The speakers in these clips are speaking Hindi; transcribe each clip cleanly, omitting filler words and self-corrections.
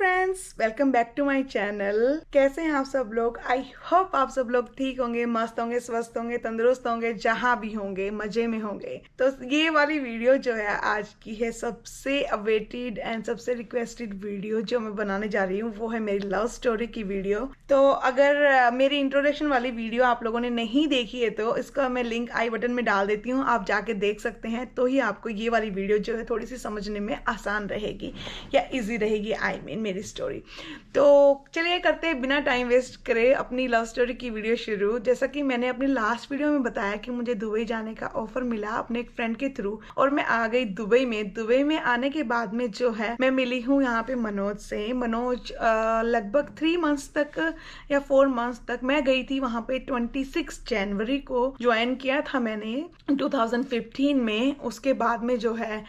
Friends, welcome back to my channel. कैसे हैं आप सब लोग? आई होप आप सब लोग ठीक होंगे, मस्त होंगे, स्वस्थ होंगे, तंदुरुस्त होंगे, जहां भी होंगे मजे में होंगे। तो ये वाली वीडियो जो है आज की है सबसे अवेटेड एंड सबसे रिक्वेस्टेड वीडियो जो मैं बनाने जा रही हूँ, वो है मेरी लव स्टोरी की वीडियो। तो अगर मेरी इंट्रोडक्शन वाली वीडियो आप लोगों ने नहीं देखी है तो इसका मैं लिंक आई बटन में डाल देती हूँ, आप जाके देख सकते हैं। तो ही आपको ये वाली वीडियो जो है थोड़ी सी समझने में आसान रहेगी या इजी रहेगी। आई मीन मेरी स्टोरी। तो चलिए करते हैं बिना टाइम वेस्ट करे अपनी लव स्टोरी की वीडियो शुरू। जैसा कि मैंने अपनी लास्ट वीडियो में बताया कि मुझे दुबई जाने का ऑफर मिला अपने एक फ्रेंड के थ्रू और मैं आ गई दुबई में। दुबई में आने के बाद में जो है मैं मिली हूँ यहाँ पे मनोज से। मनोज लगभग 3 मंथ्स तक या 4 मंथ्स तक मैं गई थी वहाँ पे। 26 जनवरी को ज्वाइन किया था मैंने 2015 में। उसके बाद में जो है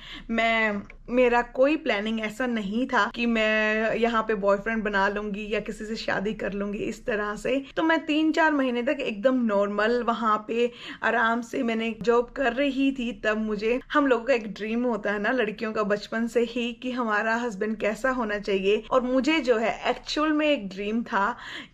मेरा कोई प्लानिंग ऐसा नहीं था कि मैं यहाँ पे बॉयफ्रेंड बना लूंगी या किसी से शादी कर लूंगी इस तरह से। तो मैं 3-4 महीने तक एकदम नॉर्मल वहाँ पे आराम से मैंने जॉब कर रही थी। तब मुझे, हम लोगों का एक ड्रीम होता है ना लड़कियों का बचपन से ही कि हमारा हस्बैंड कैसा होना चाहिए, और मुझे जो है एक्चुअल में एक ड्रीम था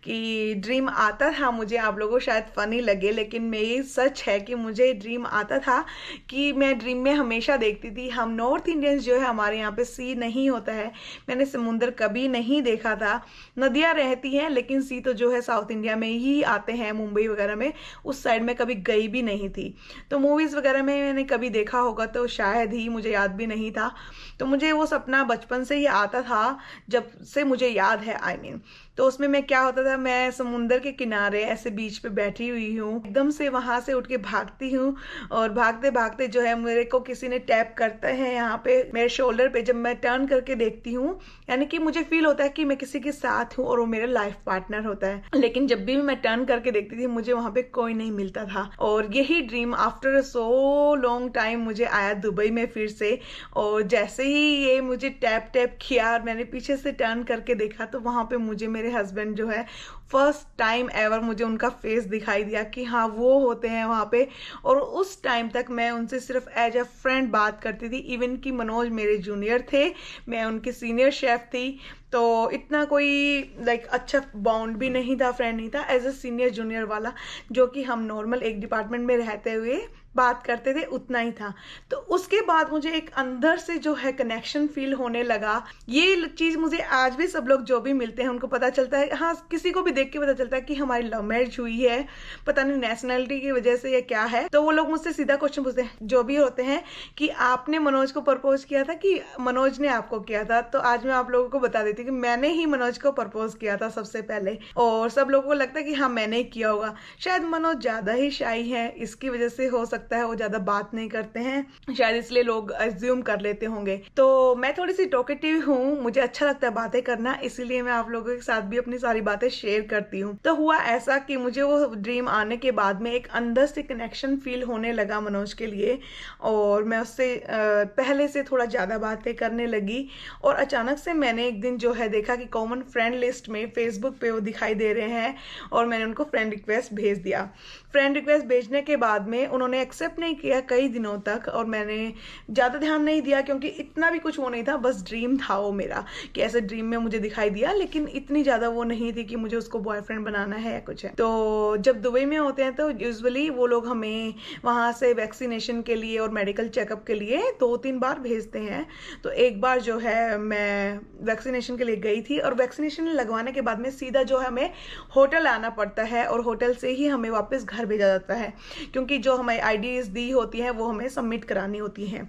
कि ड्रीम आता था मुझे। आप लोगों को शायद फनी लगे लेकिन मेरी सच है कि मुझे ड्रीम आता था कि मैं ड्रीम में हमेशा देखती थी, हम नॉर्थ इंडियंस जो है हमारे यहाँ पे सी नहीं होता है, मैंने समुंदर कभी नहीं देखा था। नदियां रहती हैं लेकिन सी तो जो है साउथ इंडिया में ही आते हैं, मुंबई वगैरह में। उस साइड में कभी गई भी नहीं थी। तो मूवीज वगैरह में मैंने कभी देखा होगा तो शायद ही, मुझे याद भी नहीं था। तो मुझे वो सपना बचपन से ही आता था, जब से मुझे याद है। आई मीन तो उसमें मैं क्या होता था, मैं समुंदर के किनारे ऐसे बीच पे बैठी हुई हूँ, एकदम से वहां से उठ के भागती हूँ और भागते भागते जो है मेरे को किसी ने टैप करता है यहाँ पे मेरे शोल्डर पे। जब मैं टर्न करके देखती हूँ यानी कि मुझे फील होता है कि मैं किसी के साथ हूँ और वो मेरा लाइफ पार्टनर होता है। लेकिन जब भी मैं टर्न करके देखती थी मुझे वहां पे कोई नहीं मिलता था। और यही dream after so long time मुझे आया दुबई में फिर से। और जैसे ही ये मुझे टैप टैप किया और मैंने पीछे से टर्न करके देखा तो वहां पे मुझे मेरे हस्बैंड जो है फर्स्ट टाइम एवर मुझे उनका फेस दिखाई दिया कि हाँ वो होते हैं वहां पे। और उस टाइम तक मैं उनसे सिर्फ एज अ फ्रेंड बात करती थी। इवन कि मनोज मेरे जूनियर थे, मैं उनकी सीनियर शेफ थी। तो इतना कोई अच्छा बॉन्ड भी नहीं था, फ्रेंड नहीं था, एज अ सीनियर जूनियर वाला जो कि हम नॉर्मल एक डिपार्टमेंट में रहते हुए बात करते थे, उतना ही था। तो उसके बाद मुझे एक अंदर से जो है कनेक्शन फील होने लगा। ये चीज मुझे आज भी सब लोग जो भी मिलते हैं उनको पता चलता है, हाँ किसी को भी देख के पता चलता है कि हमारी लव मैरिज हुई है, पता नहीं नेशनलिटी की वजह से या क्या है। तो वो लोग मुझसे सीधा क्वेश्चन पूछते हैं जो भी होते हैं कि आपने मनोज को प्रपोज किया था कि मनोज ने आपको किया था। तो आज मैं आप लोगों को बता देती हूँ कि मैंने ही मनोज को प्रपोज किया था सबसे पहले। और सब लोगों को लगता है कि हाँ मैंने ही किया होगा। शायद मनोज ज्यादा ही शाई है, इसकी वजह से हो सकता है वो ज्यादा बात नहीं करते हैं, शायद इसलिए लोग अज्यूम कर लेते होंगे। तो मैं थोड़ी सी टॉकेटिव हूँ, मुझे अच्छा लगता है बातें करना, इसीलिए मैं आप लोगों के साथ भी अपनी सारी बातें शेयर करती हूँ। तो हुआ ऐसा कि मुझे वो ड्रीम आने के बाद में एक अंदर से कनेक्शन फील होने लगा मनोज के लिए। और मैं उससे पहले से थोड़ा ज्यादा बातें करने लगी। और अचानक से मैंने एक दिन जो है देखा कि कॉमन फ्रेंड लिस्ट में फेसबुक पे वो दिखाई दे रहे हैं और मैंने उनको फ्रेंड रिक्वेस्ट भेज दिया। फ्रेंड रिक्वेस्ट भेजने के बाद में उन्होंने एक्सेप्ट नहीं किया कई दिनों तक और मैंने ज्यादा ध्यान नहीं दिया क्योंकि इतना भी कुछ वो नहीं था, बस ड्रीम था वो मेरा कि ऐसे ड्रीम में मुझे दिखाई दिया, लेकिन इतनी ज्यादा वो नहीं थी कि मुझे उसको बॉयफ्रेंड बनाना है या कुछ है। तो जब दुबई में होते हैं तो यूजुअली वो लोग हमें वहां से वैक्सीनेशन के लिए और मेडिकल चेकअप के लिए 2-3 बार भेजते हैं। तो एक बार जो है मैं वैक्सीनेशन के लिए गई थी और वैक्सीनेशन लगवाने के बाद में सीधा जो हमें होटल आना पड़ता है और होटल से ही हमें वापस घर भेजा जाता है, क्योंकि जो हमें आईडीज दी होती है वो हमें सबमिट करानी होती है।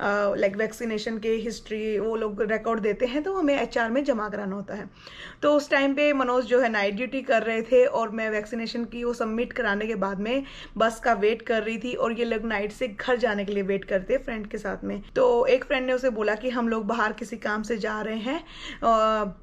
लाइक वैक्सीनेशन के हिस्ट्री वो लोग रिकॉर्ड देते हैं तो हमें एचआर में जमा कराना होता है। तो उस टाइम पे मनोज जो है नाइट ड्यूटी कर रहे थे और मैं वैक्सीनेशन की वो सबमिट कराने के बाद में बस का वेट कर रही थी और ये लोग नाइट से घर जाने के लिए वेट करते फ्रेंड के साथ में। तो एक फ्रेंड ने उसे बोला कि हम लोग बाहर किसी काम से जा रहे हैं।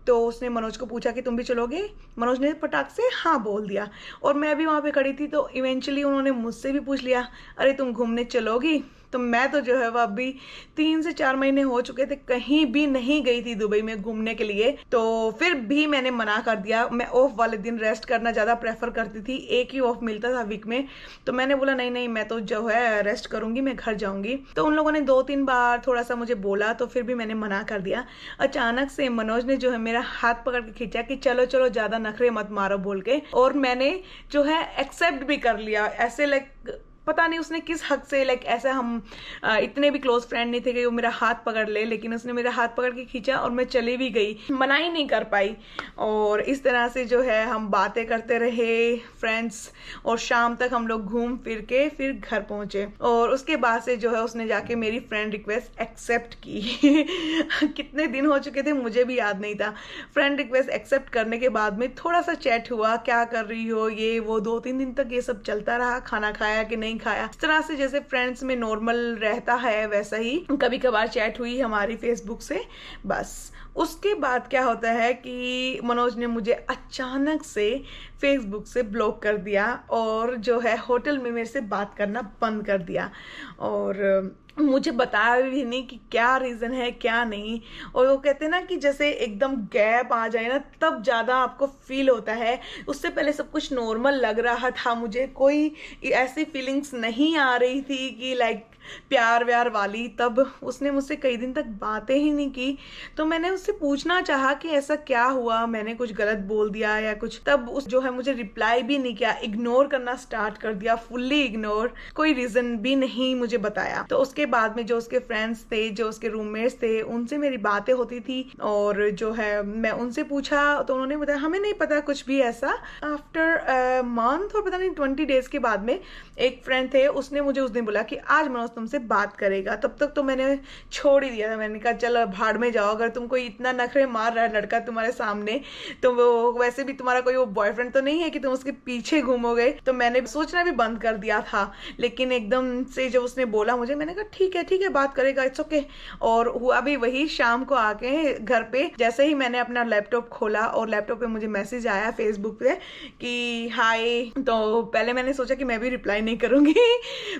तो उसने मनोज को पूछा कि तुम भी चलोगे? मनोज ने पटाख से हाँ बोल दिया और मैं भी वहां पे खड़ी थी। तो इवेंचुअली उन्होंने मुझसे भी पूछ लिया, अरे तुम घूमने चलोगी? तो मैं तो जो है वो अभी 3 से 4 महीने हो चुके थे, कहीं भी नहीं गई थी दुबई में घूमने के लिए। तो फिर भी मैंने मना कर दिया। मैं ऑफ वाले दिन रेस्ट करना ज़्यादा प्रेफर करती थी, एक ही ऑफ मिलता था वीक में। तो मैंने बोला नहीं नहीं, मैं तो जो है रेस्ट करूंगी, मैं घर जाऊंगी। तो उन लोगों ने 2-3 बार थोड़ा सा मुझे बोला, तो फिर भी मैंने मना कर दिया। अचानक से मनोज ने जो है मेरा हाथ पकड़ के खींचा कि चलो चलो ज्यादा नखरे मत मारो बोल के, और मैंने जो है एक्सेप्ट भी कर लिया। ऐसे लाइक पता नहीं उसने किस हक से, लाइक ऐसा हम इतने भी क्लोज फ्रेंड नहीं थे कि वो मेरा हाथ पकड़ ले, लेकिन उसने मेरा हाथ पकड़ के खींचा और मैं चली भी गई, मना ही नहीं कर पाई। और इस तरह से जो है हम बातें करते रहे फ्रेंड्स, और शाम तक हम लोग घूम फिर के फिर घर पहुंचे। और उसके बाद से जो है उसने जाके मेरी फ्रेंड रिक्वेस्ट एक्सेप्ट की। कितने दिन हो चुके थे मुझे भी याद नहीं था। फ्रेंड रिक्वेस्ट एक्सेप्ट करने के बाद में थोड़ा सा चैट हुआ, क्या कर रही हो ये वो, 2-3 दिन तक ये सब चलता रहा। खाना खाया कि नहीं खाया, इस तरह से जैसे फ्रेंड्स में नॉर्मल रहता है वैसा ही कभी कभार चैट हुई हमारी फेसबुक से, बस। उसके बाद क्या होता है कि मनोज ने मुझे अचानक से फेसबुक से ब्लॉक कर दिया, और जो है होटल में मेरे से बात करना बंद कर दिया, और मुझे बताया भी नहीं कि क्या रीज़न है क्या नहीं। और वो कहते हैं ना कि जैसे एकदम गैप आ जाए ना, तब ज़्यादा आपको फील होता है। उससे पहले सब कुछ नॉर्मल लग रहा था, मुझे कोई ऐसी फीलिंग्स नहीं आ रही थी कि लाइक प्यार व्यार वाली। तब उसने मुझसे कई दिन तक बातें ही नहीं की। तो मैंने उससे पूछना चाहा कि ऐसा क्या हुआ, मैंने कुछ गलत बोल दिया या कुछ। तब उस जो है मुझे रिप्लाई भी नहीं किया, इग्नोर करना स्टार्ट कर दिया, फुल्ली इग्नोर, कोई रीजन भी नहीं मुझे बताया। तो उसके बाद में जो उसके फ्रेंड्स थे, जो उसके रूममेट्स थे, उनसे मेरी बातें होती थी, और जो है मैं उनसे पूछा तो उन्होंने बताया हमें नहीं पता कुछ भी ऐसा। आफ्टर मंथ और पता नहीं 20 डेज के बाद में एक फ्रेंड थे, उसने मुझे उस दिन बोला कि आज मनोज तुमसे बात करेगा। तब तक तो मैंने छोड़ ही दिया था। मैंने कहा चलो भाड़ में जाओ, अगर तुम कोई इतना नखरे मार रहा है लड़का तुम्हारे सामने, तो वो वैसे भी तुम्हारा कोई वो बॉयफ्रेंड तो नहीं है कि तुम उसके पीछे घूमोगे। तो मैंने सोचना भी बंद कर दिया था। लेकिन एकदम से जब उसने बोला मुझे, मैंने कहा ठीक है बात करेगा, इट्स ओके। और हुआ भी वही, शाम को आके घर पे जैसे ही मैंने अपना लैपटॉप खोला और लैपटॉप पे मुझे मैसेज आया फेसबुक पे कि हाय, तो पहले मैंने सोचा कि मैं भी रिप्लाई नहीं करूंगी,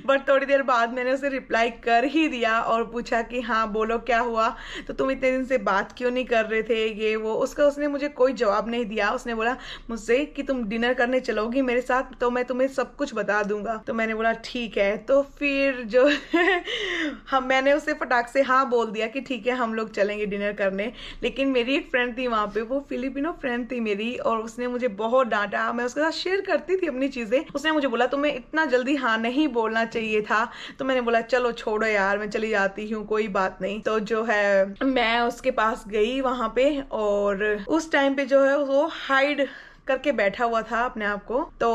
बट थोड़ी देर बाद मैंने उसे रिप्लाई कर ही दिया और पूछा कि हाँ बोलो क्या हुआ, तो तुम इतने दिन से बात क्यों नहीं कर रहे थे, ये वो। उसने मुझे कोई जवाब नहीं दिया। उसने बोला मुझसे कि तुम डिनर करने चलोगी मेरे साथ, तो मैं तुम्हें सब कुछ बता दूंगा। तो मैंने बोला ठीक है। तो फिर जो मैंने उसे फटाक से हाँ बोल दिया कि ठीक है हम लोग चलेंगे डिनर करने। लेकिन मेरी एक फ्रेंड थी वहां पे, वो फिलिपिनो फ्रेंड थी मेरी, और उसने मुझे बहुत डांटा। मैं उसके साथ शेयर करती थी अपनी चीजें। उसने मुझे बोला तुम्हें इतना जल्दी हाँ नहीं बोलना चाहिए था। तो मैंने बोला चलो छोड़ो यार, मैं चली जाती हूँ, कोई बात नहीं। तो जो है मैं उसके पास गई वहां पे, और उस टाइम पे जो है वो हाइड करके बैठा हुआ था अपने आप को। तो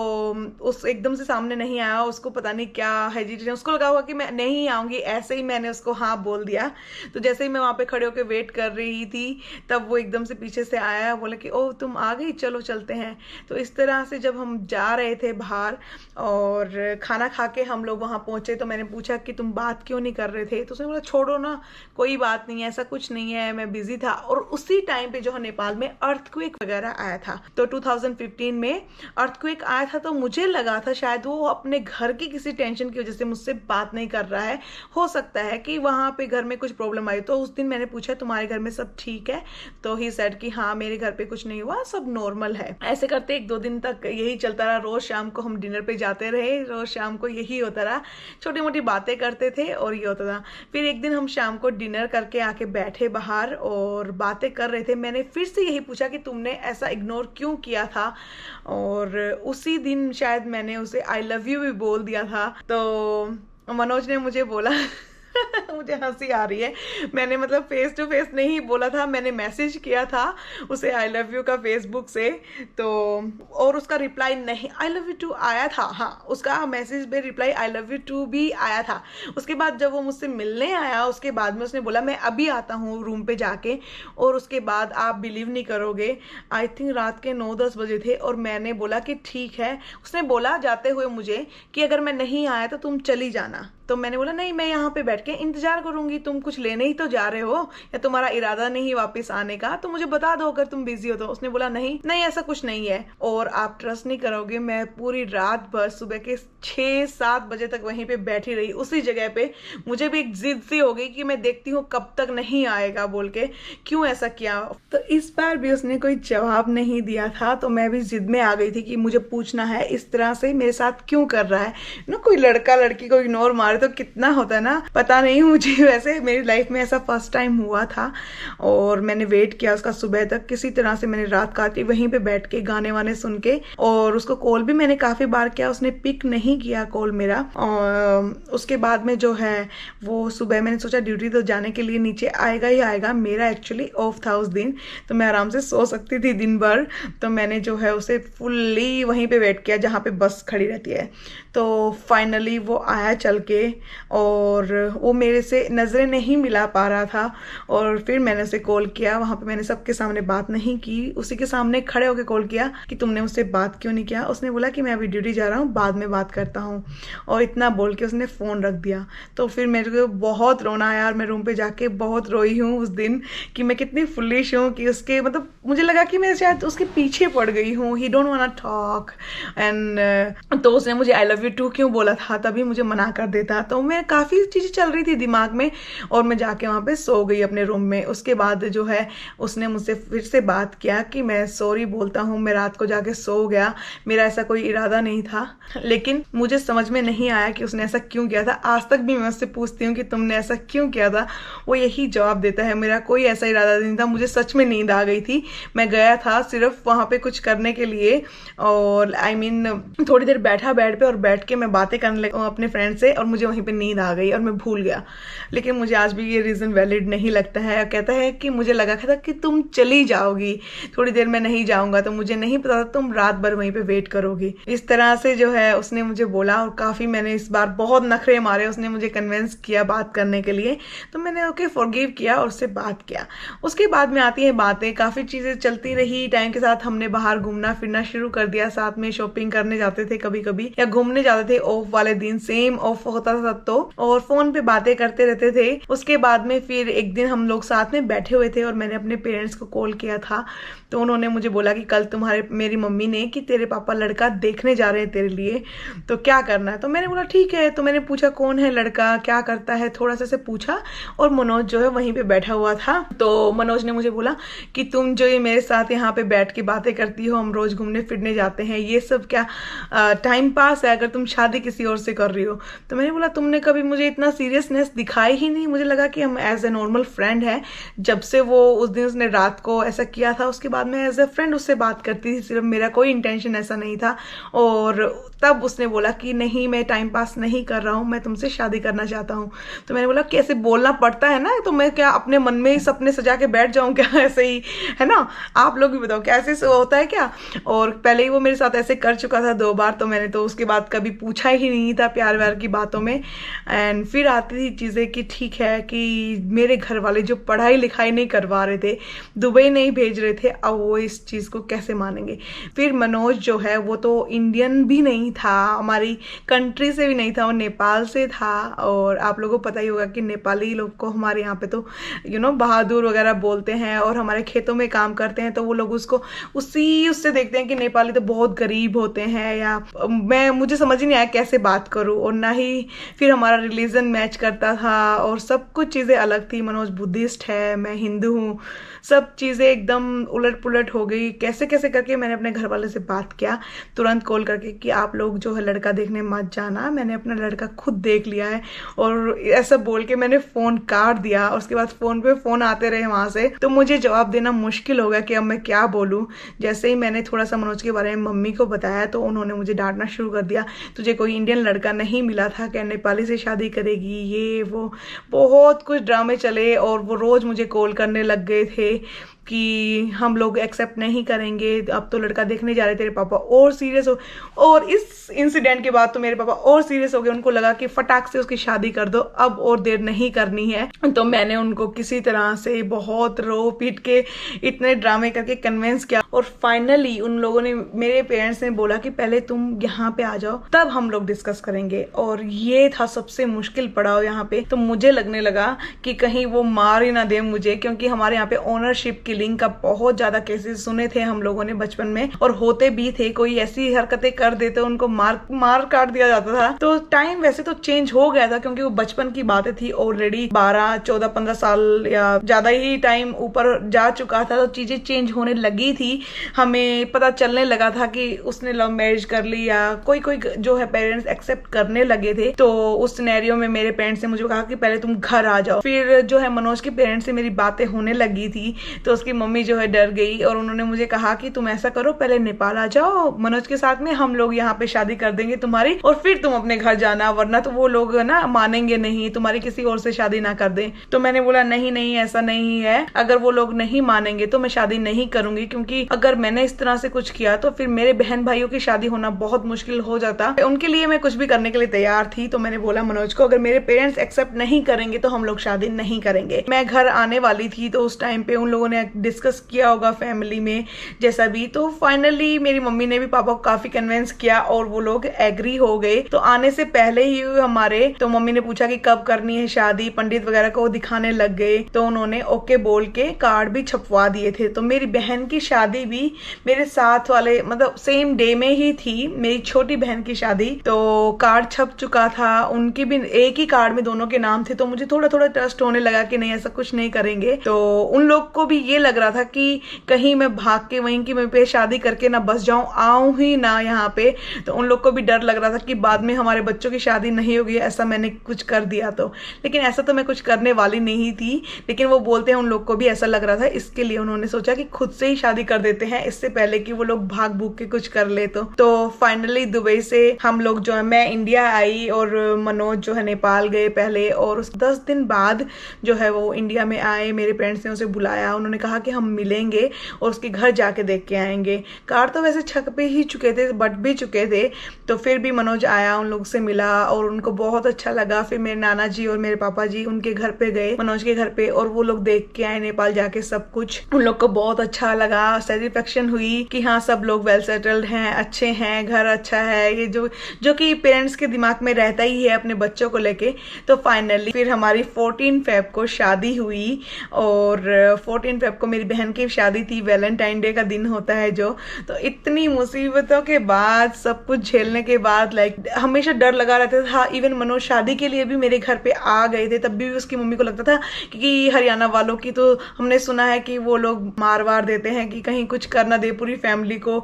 उस एकदम से सामने नहीं आया, उसको पता नहीं क्या हेजिटेशन, उसको लगा हुआ कि मैं नहीं आऊंगी। ऐसे ही मैंने उसको हाँ बोल दिया। तो जैसे ही मैं वहां पे खड़े होकर वेट कर रही थी, तब वो एकदम से पीछे से आया, बोला कि ओह तुम आ गई, चलो चलते हैं। तो इस तरह से जब हम जा रहे थे बाहर और खाना खा के हम लोग वहां पहुंचे, तो मैंने पूछा कि तुम बात क्यों नहीं कर रहे थे। तो उसने बोला छोड़ो ना, कोई बात नहीं है, ऐसा कुछ नहीं है, मैं बिजी था। और उसी टाइम पे जो है नेपाल में अर्थक्वेक वगैरह आया था। तो 2015 में अर्थक्वेक आया था। तो मुझे लगा था शायद वो अपने घर की किसी टेंशन की वजह से मुझसे बात नहीं कर रहा है। हो सकता है कि वहां पे घर में कुछ प्रॉब्लम आई। तो उस दिन मैंने पूछा तुम्हारे घर में सब ठीक है, तो ही सेड कि हाँ मेरे घर पे कुछ नहीं हुआ, सब नॉर्मल है। ऐसे करते 1-2 दिन तक यही चलता रहा। रोज शाम को हम डिनर पे जाते रहे, रोज शाम को यही होता रहा, छोटी मोटी बातें करते थे और ये होता था। फिर एक दिन हम शाम को डिनर करके आके बैठे बाहर और बातें कर रहे थे। मैंने फिर से यही पूछा कि तुमने ऐसा इग्नोर क्यों किया था, और उसी दिन शायद मैंने उसे आई लव यू भी बोल दिया था। तो मनोज ने मुझे बोला मुझे हंसी आ रही है, मैंने मतलब फेस टू फेस नहीं बोला था, मैंने मैसेज किया था उसे आई लव यू का फेसबुक से। तो और उसका रिप्लाई नहीं, आई लव यू टू आया था, हाँ उसका मैसेज पे reply I love you too भी आया था। उसके बाद जब वो मुझसे मिलने आया, उसके बाद में उसने बोला मैं अभी आता हूँ रूम पे जाके। और उसके बाद आप बिलीव नहीं करोगे, आई थिंक रात के 9-10 बजे थे, और मैंने बोला कि ठीक है। उसने बोला जाते हुए मुझे कि अगर मैं नहीं आया तो तुम चली जाना, तो मैंने बोला नहीं, मैं यहाँ पे बैठ के इंतजार करूंगी, तुम कुछ लेने ही तो जा रहे हो या तुम्हारा इरादा नहीं वापस आने का, तो मुझे बता दो अगर तुम बिजी हो तो। उसने बोला नहीं नहीं ऐसा कुछ नहीं है। और आप ट्रस्ट नहीं करोगे, मैं पूरी रात भर सुबह के 6-7 बजे तक वहीं पे बैठी रही उसी जगह पे। मुझे भी एक जिद सी हो गई कि मैं देखती हूँ कब तक नहीं आएगा बोल के, क्यों ऐसा किया। तो इस बार भी उसने कोई जवाब नहीं दिया था, तो मैं भी जिद में आ गई थी कि मुझे पूछना है इस तरह से मेरे साथ क्यों कर रहा है ना। कोई लड़का लड़की को इग्नोर मारे तो कितना होता है ना, पता नहीं मुझे। वैसे मेरी लाइफ में ऐसा फर्स्ट टाइम हुआ था और मैंने वेट किया उसका सुबह तक। किसी तरह से मैंने रात काटी वहीं पे बैठ के गाने वाने सुन के, और उसको कॉल भी मैंने काफी बार किया, उसने पिक नहीं किया कॉल मेरा। और उसके बाद में जो है वो सुबह मैंने सोचा ड्यूटी तो जाने के लिए नीचे आएगा ही आएगा। मेरा एक्चुअली ऑफ था उस दिन, तो मैं आराम से सो सकती थी दिन भर। तो मैंने जो है उसे फुल्ली वहीं पे वेट किया जहाँ पे बस खड़ी रहती है। तो फाइनली वो आया चल के, और वो मेरे से नज़रें नहीं मिला पा रहा था। और फिर मैंने उसे कॉल किया, वहाँ पे मैंने सबके सामने बात नहीं की, उसी के सामने खड़े होकर कॉल किया कि तुमने मुझसे बात क्यों नहीं किया। उसने बोला कि मैं अभी ड्यूटी जा रहा हूँ, बाद में बात करता हूँ, और इतना बोल के उसने फ़ोन रख दिया। तो फिर मेरे को बहुत रोना आया और मैं रूम पे जाके बहुत रोई हूँ उस दिन कि मैं कितनी फुलिश हूँ कि उसके मतलब मुझे लगा कि मैं शायद उसके पीछे पड़ गई हूँ। ही डोंट वांट टॉक एंड तो उसने मुझे आई लव यू टू क्यों बोला था, तभी मुझे मना कर देता। तो मैं काफ़ी चीज़ें चल रही थी दिमाग में, और मैं जाके वहाँ पे सो गई अपने रूम में। उसके बाद जो है उसने मुझसे फिर से बात किया कि मैं सॉरी बोलता हूँ, मैं रात को जाके सो गया, मेरा ऐसा कोई इरादा नहीं था। लेकिन मुझे समझ में नहीं आया कि उसने ऐसा क्यों किया था। आज तक भी मैं उससे पूछती हूँ कि तुमने ऐसा क्यों किया था, वो यही जवाब देता है मेरा कोई ऐसा इरादा नहीं था। मुझे सच में नींद आ गई थी, मैं गया था सिर्फ वहाँ पे कुछ करने के लिए, और आई मीन थोड़ी देर बैठा बेड पे और बैठ के मैं बातें करने लगा अपने फ्रेंड से, और मुझे वहीं पे नींद आ गई और मैं भूल गया। लेकिन मुझे आज भी ये रीज़न वैलिड नहीं लगता है। कहता है कि मुझे लगा था कि तुम चली जाओगी, थोड़ी देर में नहीं जाऊंगा, तो मुझे नहीं पता था तुम रात भर वहीं पे वेट करोगी। इस तरह से जो है उसने मुझे बोला, और काफ़ी मैंने इस बार बहुत नखरे मारे। उसने मुझे कन्विंस किया बात करने के लिए, तो मैंने ओके फॉरगिव किया और उससे बात किया। उसके बाद में आती है बातें, काफ़ी चीज़ें चलती रही। टाइम के साथ हमने बाहर घूमना फिरना शुरू कर दिया, साथ में शॉपिंग करने जाते थे कभी कभी, या घूमने जाते थे ऑफ वाले दिन, सेम ऑफ होता था तो, और फोन पे बातें करते रहते थे। उसके बाद में फिर एक दिन हम लोग साथ में बैठे हुए थे और मैंने अपने पेरेंट्स को कॉल किया था, तो उन्होंने मुझे बोला कि कल मेरी मम्मी ने कि तेरे पापा लड़का देखने जा रहे हैं तेरे लिए, तो क्या करना है। तो मैंने बोला ठीक है। तो मैंने पूछा कौन है लड़का, क्या करता है, थोड़ा सा से पूछा, और मनोज जो है वहीं पे बैठा हुआ था। तो मनोज ने मुझे बोला कि तुम जो ये मेरे साथ यहाँ पे बैठ के बातें करती हो, हम रोज घूमने फिरने जाते हैं, ये सब क्या टाइम पास है, अगर तुम शादी किसी और से कर रही हो। तो मैंने बोला तुमने कभी मुझे इतना सीरियसनेस दिखाई ही नहीं, मुझे लगा कि हम एज ए नॉर्मल फ्रेंड है। जब से वो उस दिन उसने रात को ऐसा किया था, उसके बाद मैं एज ए फ्रेंड उससे बात करती थी, सिर्फ मेरा कोई इंटेंशन ऐसा नहीं था। और तब उसने बोला कि नहीं मैं टाइम पास नहीं कर रहा हूँ, मैं तुमसे शादी करना चाहता हूँ। तो मैंने बोला कैसे बोलना पड़ता है ना, तो मैं क्या अपने मन में ही सपने सजा के बैठ जाऊँ क्या, ऐसे ही है ना। आप लोग भी बताओ कैसे से होता है क्या। और पहले ही वो मेरे साथ ऐसे कर चुका था 2 बार, तो मैंने तो उसके बाद कभी पूछा ही नहीं था प्यार व्यार की बातों में। एंड फिर आती थी चीज़ें कि ठीक है कि मेरे घर वाले जो पढ़ाई लिखाई नहीं करवा रहे थे, दुबई नहीं भेज रहे थे, अब वो इस चीज़ को कैसे मानेंगे। फिर मनोज जो है वो तो इंडियन भी नहीं था, हमारी कंट्री से भी नहीं था, वो नेपाल से था। और आप लोगों को पता ही होगा कि नेपाली लोग को हमारे यहाँ पे तो बहादुर वगैरह बोलते हैं, और हमारे खेतों में काम करते हैं तो वो लोग उसको उससे देखते हैं कि नेपाली तो बहुत गरीब होते हैं, या मुझे समझ ही नहीं आया कैसे बात करूं। और ना ही फिर हमारा रिलीजन मैच करता था, और सब कुछ चीज़ें अलग थी। मनोज बुद्धिस्ट है, मैं हिंदू हूँ, सब चीज़ें एकदम उलट पुलट हो गई। कैसे कैसे करके मैंने अपने घर वाले से बात किया, तुरंत कॉल करके कि आप लोग जो है लड़का देखने मत जाना, मैंने अपना लड़का खुद देख लिया है। और ऐसा बोल के मैंने फ़ोन काट दिया। और उसके बाद फ़ोन पे फ़ोन आते रहे वहाँ से, तो मुझे जवाब देना मुश्किल हो गया कि अब मैं क्या बोलूँ। जैसे ही मैंने थोड़ा सा मनोज के बारे में मम्मी को बताया, तो उन्होंने मुझे डांटना शुरू कर दिया, तुझे कोई इंडियन लड़का नहीं मिला था क्या, नेपाली से शादी करेगी, ये वो बहुत कुछ ड्रामे चले। और वो रोज़ मुझे कॉल करने लग गए थे कि हम लोग एक्सेप्ट नहीं करेंगे, अब तो लड़का देखने जा रहे तेरे पापा, और सीरियस हो। और इस इंसिडेंट के बाद तो मेरे पापा और सीरियस हो गए, उनको लगा कि फटाक से उसकी शादी कर दो, अब और देर नहीं करनी है। तो मैंने उनको किसी तरह से बहुत रो पीट के इतने ड्रामे करके कन्विंस किया। और फाइनली उन लोगों ने, मेरे पेरेंट्स ने बोला कि पहले तुम यहाँ पे आ जाओ तब हम लोग डिस्कस करेंगे। और ये था सबसे मुश्किल पड़ाव यहाँ पे। तो मुझे लगने लगा कि कहीं वो मार ही ना दे मुझे, क्योंकि हमारे यहाँ पे ओनरशिप किलिंग का बहुत ज्यादा केसेस सुने थे हम लोगों ने बचपन में, और होते भी थे। कोई ऐसी हरकतें कर देते उनको मार काट दिया जाता था। तो टाइम वैसे तो चेंज हो गया था, क्योंकि वो बचपन की बातें थी, ऑलरेडी 12, 14, 15 साल या ज्यादा ही टाइम ऊपर जा चुका था। तो चीजें चेंज होने लगी थी, हमें पता चलने लगा था कि उसने लव मैरिज कर ली, या कोई जो है पेरेंट्स एक्सेप्ट करने लगे थे। तो उस सिनेरियो में मेरे पेरेंट्स ने मुझे कहा कि पहले तुम घर आ जाओ। फिर जो है मनोज के पेरेंट्स से मेरी बातें होने लगी थी, तो उसकी मम्मी जो है डर गई और उन्होंने मुझे कहा कि तुम ऐसा करो, पहले नेपाल आ जाओ मनोज के साथ में, हम लोग यहाँ पे शादी कर देंगे तुम्हारी, और फिर तुम अपने घर जाना, वरना तो वो लोग ना मानेंगे नहीं, तुम्हारी किसी और से शादी ना कर दें। तो मैंने बोला नहीं ऐसा नहीं है, अगर वो लोग नहीं मानेंगे तो मैं शादी नहीं करूंगी, क्योंकि अगर मैंने इस तरह से कुछ किया तो फिर मेरे बहन भाइयों की शादी होना बहुत मुश्किल हो जाता। उनके लिए मैं कुछ भी करने के लिए तैयार थी। तो मैंने बोला मनोज को, अगर मेरे पेरेंट्स एक्सेप्ट नहीं करेंगे तो हम लोग शादी नहीं करेंगे। मैं घर आने वाली थी, तो उस टाइम पे उन लोगों ने डिस्कस किया होगा फैमिली में जैसा भी। तो फाइनली मेरी मम्मी ने भी पापा को काफी कन्विंस किया और वो लोग एग्री हो गए। तो आने से पहले ही हमारे, तो मम्मी ने पूछा कि कब करनी है शादी, पंडित वगैरह को दिखाने लग गए। तो उन्होंने ओके बोल के कार्ड भी छपवा दिए थे। तो मेरी बहन की शादी भी मेरे साथ वाले, मतलब सेम डे में ही थी, मेरी छोटी बहन की शादी। तो कार्ड छप चुका था, उनकी भी एक ही कार्ड में दोनों के नाम थे। तो मुझे थोड़ा थोड़ा ट्रस्ट होने लगा कि नहीं ऐसा कुछ नहीं करेंगे। तो उन लोग को भी ये लग रहा था कि कहीं मैं भाग के वहीं की पे शादी करके ना बस जाऊं, आऊं ही ना यहाँ पे। तो उन लोग को भी डर लग रहा था कि बाद में हमारे बच्चों की शादी नहीं होगी, ऐसा मैंने कुछ कर दिया तो। लेकिन ऐसा तो मैं कुछ करने वाली नहीं थी, लेकिन वो बोलते हैं उन लोग को भी ऐसा लग रहा था, इसके लिए उन्होंने सोचा कि खुद से ही शादी कर देते हैं, इससे पहले कि वो लोग भाग भूग के कुछ कर ले। तो फाइनली दुबई से हम लोग जो है, मैं इंडिया आई और मनोज जो है नेपाल गए पहले, और उस 10 दिन बाद जो है वो इंडिया में आए। मेरे पेरेंट्स ने उसे बुलाया, उन्होंने कहा कि हम मिलेंगे और उसके घर जाके देख के आएंगे। कार्ड तो वैसे छप पे ही चुके थे, बट भी चुके थे। तो फिर भी मनोज आया, उन लोग से मिला और उनको बहुत अच्छा लगा। फिर मेरे नाना जी और मेरे पापा जी उनके घर पे गए, मनोज के घर पे, और वो लोग देख के आए नेपाल जाके सब कुछ। उन लोग को बहुत अच्छा लगा, सेटिस्फेक्शन हुई कि हाँ सब लोग वेल सेटल्ड हैं, अच्छे हैं, घर अच्छा है, ये जो कि पेरेंट्स के दिमाग में रहता ही है अपने बच्चों को लेके। तो फाइनली फिर हमारी 14 फेब को शादी हुई, और 14 फेब को मेरी बहन की शादी थी, वैलेंटाइन डे का दिन होता है जो। तो इतनी मुसीबतों के बाद, सब कुछ झेलने के बाद, लाइक हमेशा डर लगा रहता था। इवन मनोज शादी के लिए भी मेरे घर पे आ गए थे, तब भी उसकी मम्मी को लगता था कि हरियाणा वालों की तो हमने सुना है कि वो लोग मार वार देते हैं, कि कहीं कुछ कर ना दे पूरी फैमिली को।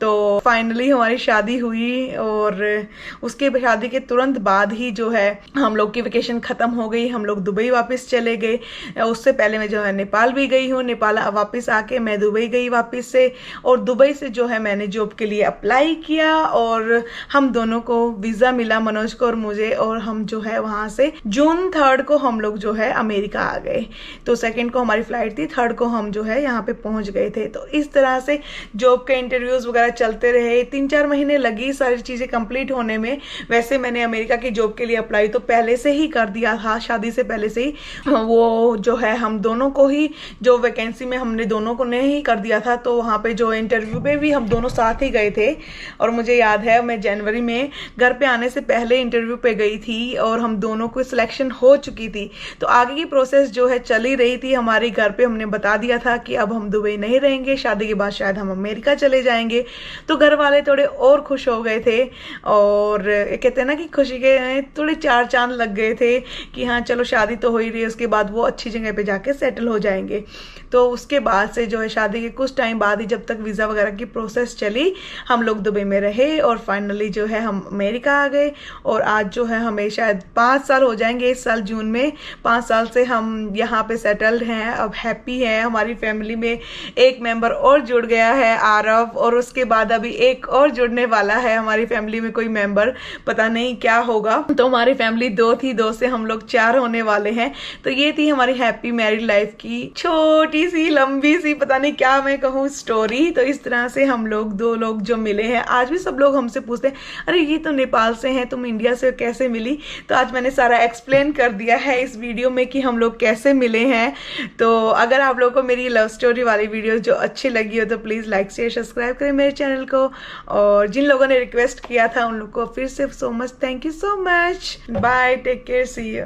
तो फाइनली हमारी शादी हुई, और उसके शादी के तुरंत बाद ही जो है हम लोग की वेकेशन खत्म हो गई, हम लोग दुबई वापस चले गए। उससे पहले मैं जो है नेपाल भी गई हूँ, नेपाल वापस आके मैं दुबई गई वापस से, और दुबई से जो है मैंने जॉब के लिए अप्लाई किया, और हम दोनों को वीजा मिला, मनोज को और मुझे, और हम जो है वहां से जून 3 को हम लोग जो है अमेरिका आ गए। तो 2 को हमारी फ्लाइट थी, 3 को हम जो है यहाँ पे पहुंच गए थे। तो इस तरह से जॉब के इंटरव्यूज वगैरह चलते रहे, 3-4 महीने लगी सारी चीजें कंप्लीट होने में। वैसे मैंने अमेरिका की जॉब के लिए अप्लाई तो पहले से ही कर दिया था, शादी से पहले से ही। वो जो है हम दोनों को ही, जो वैकेंसी में हमने दोनों को ने ही कर दिया था। तो वहाँ पे जो इंटरव्यू पे भी हम दोनों साथ ही गए थे। और मुझे याद है मैं जनवरी में घर पे आने से पहले इंटरव्यू पे गई थी, और हम दोनों को सिलेक्शन हो चुकी थी। तो आगे की प्रोसेस जो है चली रही थी हमारी। घर पे हमने बता दिया था कि अब हम दुबई नहीं रहेंगे, शादी के बाद शायद हम अमेरिका चले जाएंगे। तो घर वाले थोड़े और खुश हो गए थे, और कहते हैं ना कि खुशी के थोड़े 4 चांद लग गए थे कि हाँ चलो शादी तो हो ही रही है, उसके बाद वो अच्छी जगह पे जाके सेटल हो जाएंगे। तो उसके बाद से जो है शादी के कुछ टाइम बाद ही, जब तक वीज़ा वगैरह की प्रोसेस चली, हम लोग दुबई में रहे, और फाइनली जो है हम अमेरिका आ गए। और आज जो है हमें शायद 5 साल हो जाएंगे इस साल जून में। 5 साल से हम यहाँ पे सेटल्ड हैं, अब हैप्पी हैं। हमारी फैमिली में एक मेंबर और जुड़ गया है, आरव, और उसके बाद अभी एक और जुड़ने वाला है हमारी फैमिली में कोई मेंबर, पता नहीं क्या होगा। तो हमारी फैमिली 2 थी, 2 से हम लोग 4 होने वाले हैं। तो ये थी हमारी हैप्पी मैरिड लाइफ की छोटी छोटी सी लंबी सी पता नहीं क्या मैं कहूँ स्टोरी। तो इस तरह से हम लोग दो लोग जो मिले हैं, आज भी सब लोग हमसे पूछते हैं अरे ये तो नेपाल से हैं, तुम इंडिया से कैसे मिली। तो आज मैंने सारा एक्सप्लेन कर दिया है इस वीडियो में कि हम लोग कैसे मिले हैं। तो अगर आप लोगों को मेरी लव स्टोरी वाली वीडियो जो अच्छी लगी हो तो प्लीज़ लाइक शेयर सब्सक्राइब करें मेरे चैनल को। और जिन लोगों ने रिक्वेस्ट किया था उन लोग को फिर से so much thank you so much. Bye, take care, see you.